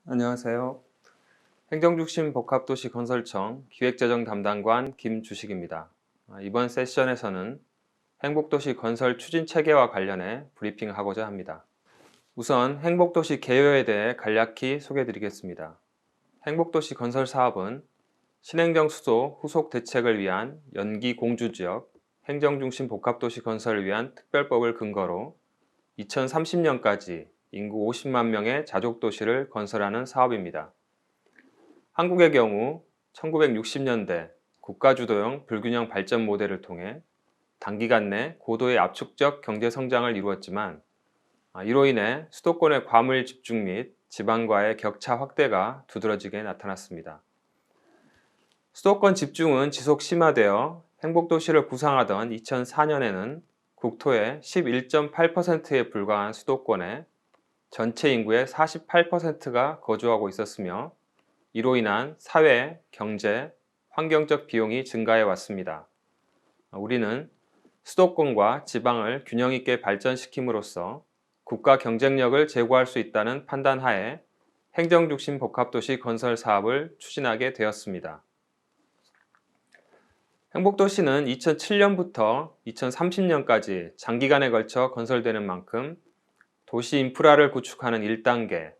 안녕하세요. 행정중심 복합도시 건설청 기획재정 담당관 김주식입니다. 이번 세션에서는 행복도시 건설 추진 체계와 관련해 브리핑하고자 합니다. 우선 행복도시 개요에 대해 간략히 소개해드리겠습니다. 행복도시 건설 사업은 신행정 수도 후속 대책을 위한 연기 공주지역 행정중심 복합도시 건설을 위한 특별법을 근거로 2030년까지 인구 50만 명의 자족도시를 건설하는 사업입니다. 한국의 경우 1960년대 국가주도형 불균형 발전 모델을 통해 단기간 내 고도의 압축적 경제 성장을 이루었지만 이로 인해 수도권의 과물 집중 및 지방과의 격차 확대가 두드러지게 나타났습니다. 수도권 집중은 지속 심화되어 행복도시를 구상하던 2004년에는 국토의 11.8%에 불과한 수도권에 전체 인구의 48%가 거주하고 있었으며 이로 인한 사회, 경제, 환경적 비용이 증가해 왔습니다. 우리는 수도권과 지방을 균형 있게 발전시킴으로써 국가 경쟁력을 제고할 수 있다는 판단하에 행정중심 복합도시 건설 사업을 추진하게 되었습니다. 행복도시는 2007년부터 2030년까지 장기간에 걸쳐 건설되는 만큼 도시 인프라를 구축하는 1단계,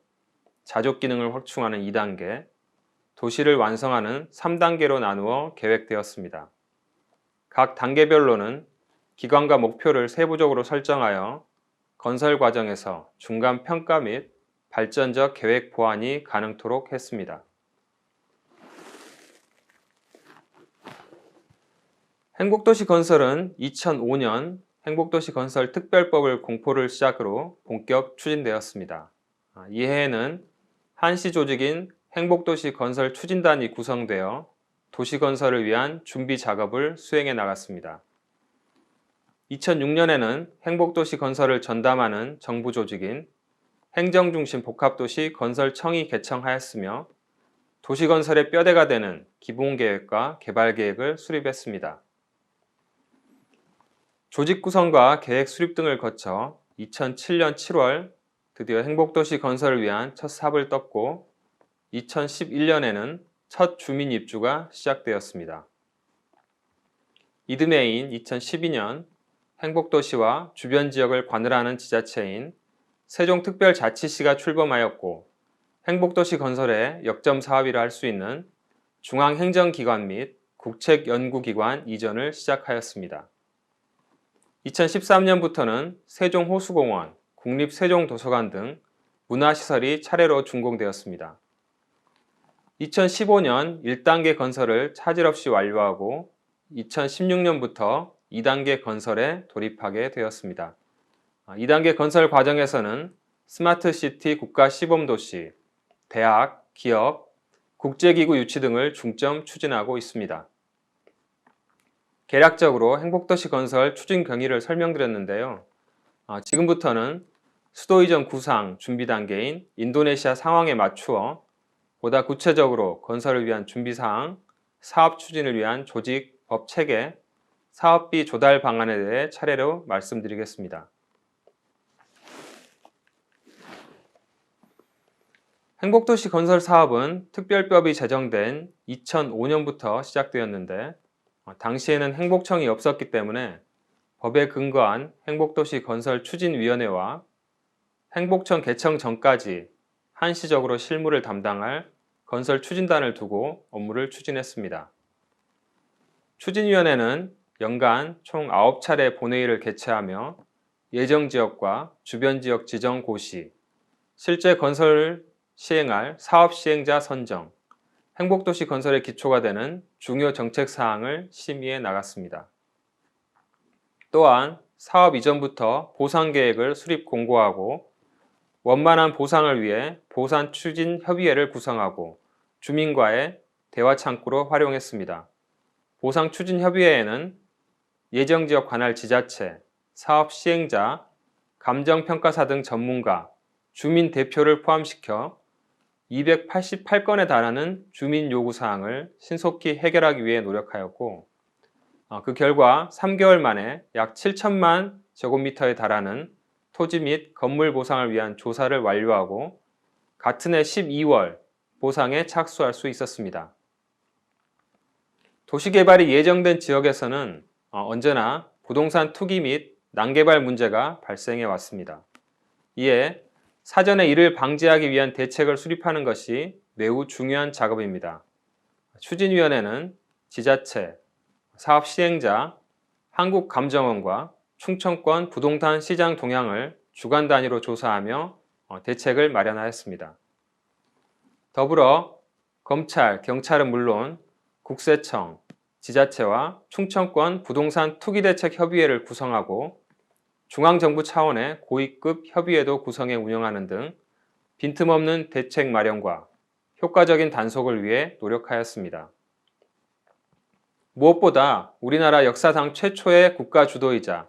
자족 기능을 확충하는 2단계, 도시를 완성하는 3단계로 나누어 계획되었습니다. 각 단계별로는 기관과 목표를 세부적으로 설정하여 건설 과정에서 중간 평가 및 발전적 계획 보완이 가능토록 했습니다. 행복도시 건설은 2005년 행복도시 건설 특별법을 공포를 시작으로 본격 추진되었습니다. 이 해에는 한시 조직인 행복도시 건설 추진단이 구성되어 도시건설을 위한 준비 작업을 수행해 나갔습니다. 2006년에는 행복도시 건설을 전담하는 정부 조직인 행정중심 복합도시 건설청이 개청하였으며 도시건설의 뼈대가 되는 기본계획과 개발계획을 수립했습니다. 조직 구성과 계획 수립 등을 거쳐 2007년 7월 드디어 행복도시 건설을 위한 첫 삽을 떴고 2011년에는 첫 주민 입주가 시작되었습니다. 이듬해인 2012년 행복도시와 주변 지역을 관할하는 지자체인 세종특별자치시가 출범하였고 행복도시 건설의 역점 사업이라 할 수 있는 중앙행정기관 및 국책연구기관 이전을 시작하였습니다. 2013년부터는 세종호수공원, 국립세종도서관 등 문화시설이 차례로 준공되었습니다. 2015년 1단계 건설을 차질 없이 완료하고 2016년부터 2단계 건설에 돌입하게 되었습니다. 2단계 건설 과정에서는 스마트시티 국가시범도시, 대학, 기업, 국제기구 유치 등을 중점 추진하고 있습니다. 개략적으로 행복도시 건설 추진 경위를 설명드렸는데요. 지금부터는 수도 이전 구상 준비 단계인 인도네시아 상황에 맞추어 보다 구체적으로 건설을 위한 준비사항, 사업 추진을 위한 조직, 법 체계, 사업비 조달 방안에 대해 차례로 말씀드리겠습니다. 행복도시 건설 사업은 특별법이 제정된 2005년부터 시작되었는데 당시에는 행복청이 없었기 때문에 법에 근거한 행복도시 건설 추진위원회와 행복청 개청 전까지 한시적으로 실무를 담당할 건설 추진단을 두고 업무를 추진했습니다. 추진위원회는 연간 총 9차례 본회의를 개최하며 예정지역과 주변지역 지정 고시, 실제 건설을 시행할 사업 시행자 선정, 행복도시 건설의 기초가 되는 중요 정책 사항을 심의해 나갔습니다. 또한 사업 이전부터 보상 계획을 수립 공고하고 원만한 보상을 위해 보상 추진 협의회를 구성하고 주민과의 대화 창구로 활용했습니다. 보상 추진 협의회에는 예정지역 관할 지자체, 사업 시행자, 감정평가사 등 전문가, 주민 대표를 포함시켜 288건에 달하는 주민 요구사항을 신속히 해결하기 위해 노력하였고 그 결과 3개월 만에 약 7천만 제곱미터에 달하는 토지 및 건물 보상을 위한 조사를 완료하고 같은 해 12월 보상에 착수할 수 있었습니다. 도시개발이 예정된 지역에서는 언제나 부동산 투기 및 난개발 문제가 발생해 왔습니다. 이에 사전에 이를 방지하기 위한 대책을 수립하는 것이 매우 중요한 작업입니다. 추진위원회는 지자체, 사업 시행자, 한국감정원과 충청권 부동산 시장 동향을 주간 단위로 조사하며 대책을 마련하였습니다. 더불어 검찰, 경찰은 물론 국세청, 지자체와 충청권 부동산 투기대책협의회를 구성하고 중앙정부 차원의 고위급 협의회도 구성해 운영하는 등 빈틈없는 대책 마련과 효과적인 단속을 위해 노력하였습니다. 무엇보다 우리나라 역사상 최초의 국가 주도이자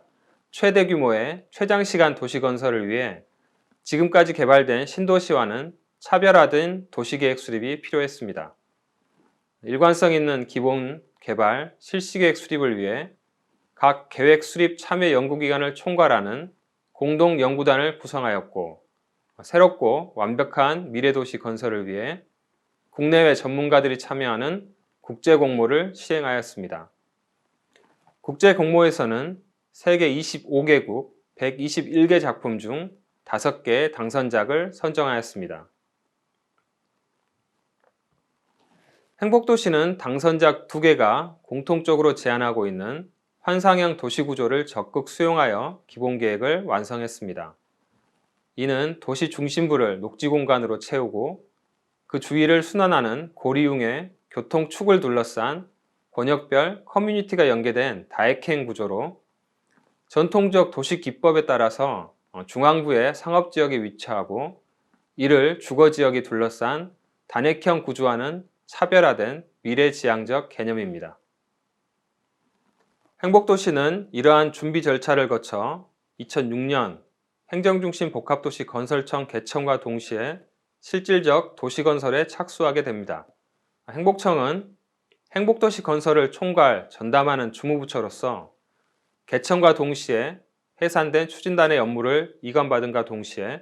최대 규모의 최장시간 도시건설을 위해 지금까지 개발된 신도시와는 차별화된 도시계획 수립이 필요했습니다. 일관성 있는 기본 개발 실시계획 수립을 위해 각 계획 수립 참여 연구기관을 총괄하는 공동연구단을 구성하였고, 새롭고 완벽한 미래도시 건설을 위해 국내외 전문가들이 참여하는 국제공모를 시행하였습니다. 국제공모에서는 세계 25개국 121개 작품 중 5개의 당선작을 선정하였습니다. 행복도시는 당선작 2개가 공통적으로 제안하고 있는 환상형 도시구조를 적극 수용하여 기본계획을 완성했습니다. 이는 도시 중심부를 녹지공간으로 채우고 그 주위를 순환하는 고리융의 교통축을 둘러싼 권역별 커뮤니티가 연계된 다액행 구조로 전통적 도시기법에 따라서 중앙부의 상업지역에 위치하고 이를 주거지역이 둘러싼 단핵형 구조와는 차별화된 미래지향적 개념입니다. 행복도시는 이러한 준비 절차를 거쳐 2006년 행정중심 복합도시 건설청 개청과 동시에 실질적 도시건설에 착수하게 됩니다. 행복청은 행복도시 건설을 총괄, 전담하는 주무부처로서 개청과 동시에 해산된 추진단의 업무를 이관받음과 동시에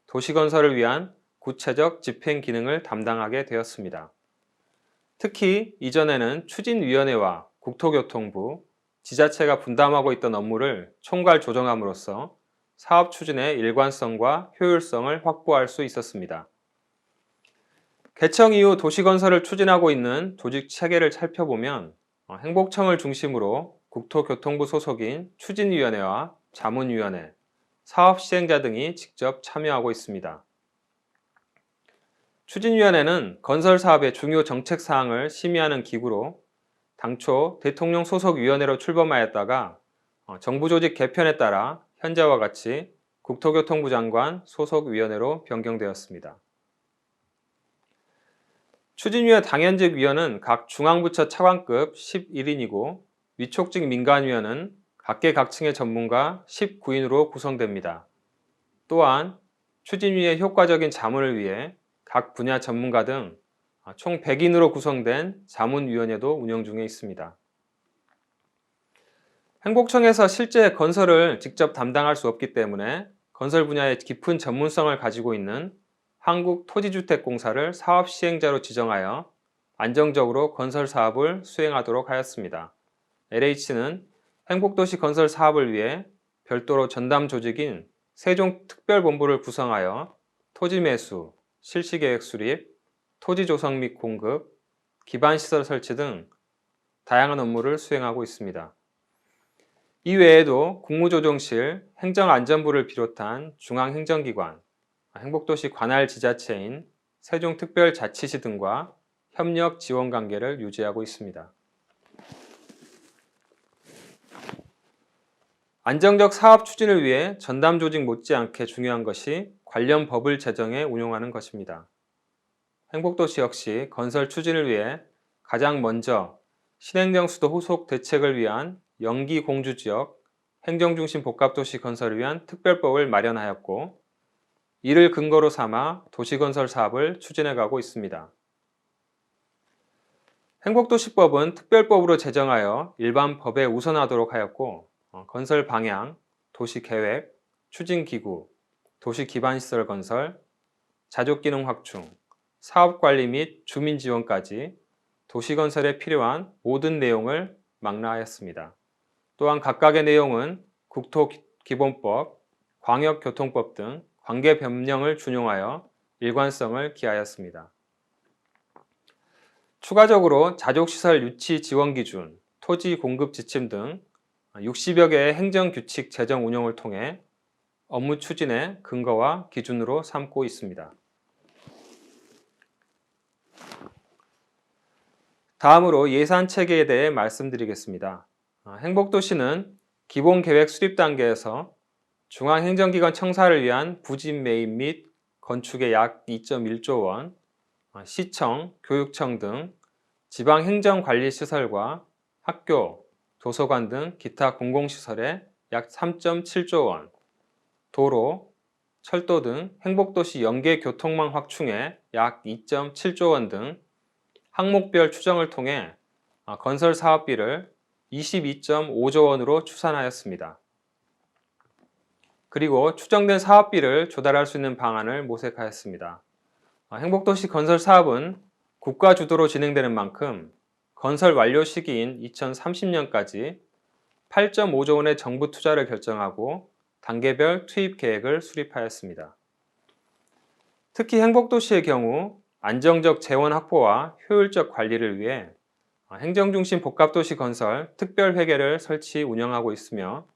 도시건설을 위한 구체적 집행 기능을 담당하게 되었습니다. 특히 이전에는 추진위원회와 국토교통부, 지자체가 분담하고 있던 업무를 총괄 조정함으로써 사업 추진의 일관성과 효율성을 확보할 수 있었습니다. 개청 이후 도시건설을 추진하고 있는 조직 체계를 살펴보면 행복청을 중심으로 국토교통부 소속인 추진위원회와 자문위원회, 사업시행자 등이 직접 참여하고 있습니다. 추진위원회는 건설사업의 중요 정책사항을 심의하는 기구로 당초 대통령 소속위원회로 출범하였다가 정부 조직 개편에 따라 현재와 같이 국토교통부 장관 소속위원회로 변경되었습니다. 추진위원 당연직 위원은 각 중앙부처 차관급 11인이고 위촉직 민간위원은 각계각층의 전문가 19인으로 구성됩니다. 또한 추진위의 효과적인 자문을 위해 각 분야 전문가 등 총 100인으로 구성된 자문위원회도 운영 중에 있습니다. 행복청에서 실제 건설을 직접 담당할 수 없기 때문에 건설 분야에 깊은 전문성을 가지고 있는 한국토지주택공사를 사업시행자로 지정하여 안정적으로 건설 사업을 수행하도록 하였습니다. LH는 행복도시 건설 사업을 위해 별도로 전담 조직인 세종특별본부를 구성하여 토지 매수, 실시계획 수립, 토지 조성 및 공급, 기반시설 설치 등 다양한 업무를 수행하고 있습니다. 이 외에도 국무조정실, 행정안전부를 비롯한 중앙행정기관, 행복도시 관할 지자체인 세종특별자치시 등과 협력 지원 관계를 유지하고 있습니다. 안정적 사업 추진을 위해 전담 조직 못지않게 중요한 것이 관련 법을 제정해 운용하는 것입니다. 행복도시 역시 건설 추진을 위해 가장 먼저 신행정수도 후속 대책을 위한 영기공주지역 행정중심 복합도시 건설을 위한 특별법을 마련하였고 이를 근거로 삼아 도시건설 사업을 추진해 가고 있습니다. 행복도시법은 특별법으로 제정하여 일반 법에 우선하도록 하였고 건설 방향, 도시계획, 추진기구, 도시기반시설 건설, 자족기능 확충, 사업관리 및 주민지원까지 도시건설에 필요한 모든 내용을 망라하였습니다. 또한 각각의 내용은 국토기본법, 광역교통법 등 관계법령을 준용하여 일관성을 기하였습니다. 추가적으로 자족시설 유치 지원 기준, 토지 공급 지침 등 60여 개의 행정규칙 제정 운영을 통해 업무 추진의 근거와 기준으로 삼고 있습니다. 다음으로 예산 체계에 대해 말씀드리겠습니다. 행복도시는 기본계획 수립 단계에서 중앙행정기관 청사를 위한 부진 매입 및 건축에 약 2.1조 원, 시청, 교육청 등 지방행정관리시설과 학교, 도서관 등 기타 공공시설에 약 3.7조 원, 도로, 철도 등 행복도시 연계교통망 확충에 약 2.7조 원 등 항목별 추정을 통해 건설 사업비를 22.5조 원으로 추산하였습니다. 그리고 추정된 사업비를 조달할 수 있는 방안을 모색하였습니다. 행복도시 건설 사업은 국가 주도로 진행되는 만큼 건설 완료 시기인 2030년까지 8.5조 원의 정부 투자를 결정하고 단계별 투입 계획을 수립하였습니다. 특히 행복도시의 경우 안정적 재원 확보와 효율적 관리를 위해 행정중심 복합도시 건설 특별회계를 설치 운영하고 있으며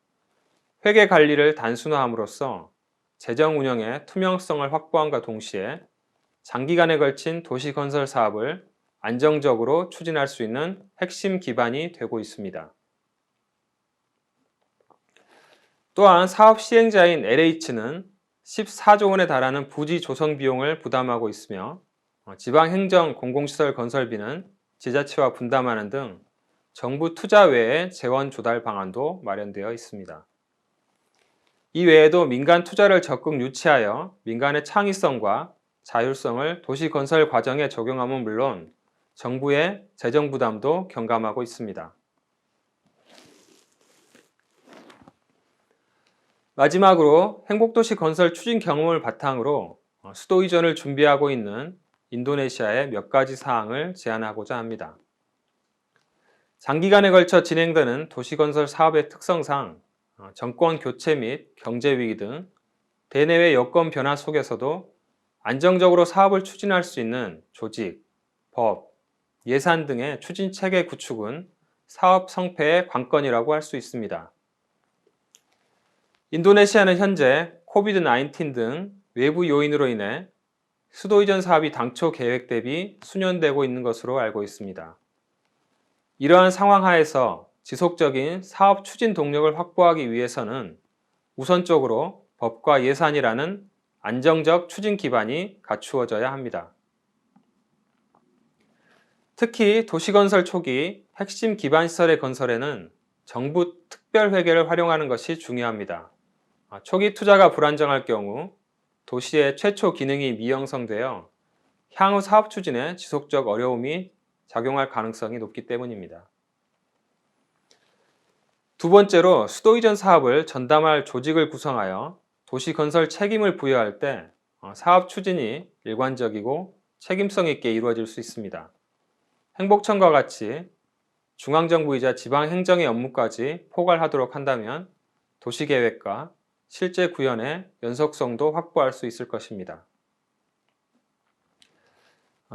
회계 관리를 단순화함으로써 재정 운영의 투명성을 확보함과 동시에 장기간에 걸친 도시건설 사업을 안정적으로 추진할 수 있는 핵심 기반이 되고 있습니다. 또한 사업 시행자인 LH는 14조 원에 달하는 부지 조성 비용을 부담하고 있으며 지방행정 공공시설 건설비는 지자체와 분담하는 등 정부 투자 외의 재원 조달 방안도 마련되어 있습니다. 이 외에도 민간 투자를 적극 유치하여 민간의 창의성과 자율성을 도시 건설 과정에 적용함은 물론 정부의 재정 부담도 경감하고 있습니다. 마지막으로 행복도시 건설 추진 경험을 바탕으로 수도 이전을 준비하고 있는 인도네시아의 몇 가지 사항을 제안하고자 합니다. 장기간에 걸쳐 진행되는 도시건설 사업의 특성상 정권 교체 및 경제 위기 등 대내외 여건 변화 속에서도 안정적으로 사업을 추진할 수 있는 조직, 법, 예산 등의 추진 체계 구축은 사업 성패의 관건이라고 할 수 있습니다. 인도네시아는 현재 코비드-19 등 외부 요인으로 인해 수도 이전 사업이 당초 계획 대비 수년되고 있는 것으로 알고 있습니다. 이러한 상황 하에서 지속적인 사업 추진 동력을 확보하기 위해서는 우선적으로 법과 예산이라는 안정적 추진 기반이 갖추어져야 합니다. 특히 도시건설 초기 핵심 기반시설의 건설에는 정부 특별회계를 활용하는 것이 중요합니다. 초기 투자가 불안정할 경우 도시의 최초 기능이 미형성되어 향후 사업 추진에 지속적 어려움이 작용할 가능성이 높기 때문입니다. 두 번째로 수도 이전 사업을 전담할 조직을 구성하여 도시 건설 책임을 부여할 때 사업 추진이 일관적이고 책임성 있게 이루어질 수 있습니다. 행복청과 같이 중앙정부이자 지방행정의 업무까지 포괄하도록 한다면 도시계획과 실제 구현의 연속성도 확보할 수 있을 것입니다.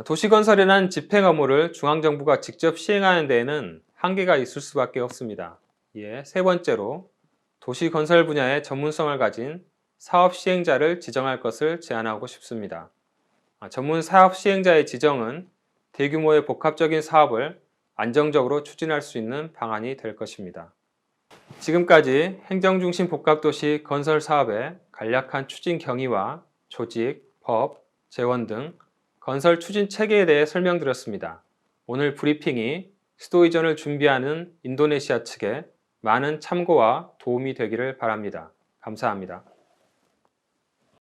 도시건설이란 집행 업무를 중앙정부가 직접 시행하는 데에는 한계가 있을 수밖에 없습니다. 세 번째로 도시건설 분야의 전문성을 가진 사업 시행자를 지정할 것을 제안하고 싶습니다. 전문 사업 시행자의 지정은 대규모의 복합적인 사업을 안정적으로 추진할 수 있는 방안이 될 것입니다. 지금까지 행정중심 복합도시 건설 사업의 간략한 추진 경위와 조직, 법, 재원 등 건설 추진 체계에 대해 설명드렸습니다. 오늘 브리핑이 수도 이전을 준비하는 인도네시아 측에 많은 참고와 도움이 되기를 바랍니다. 감사합니다.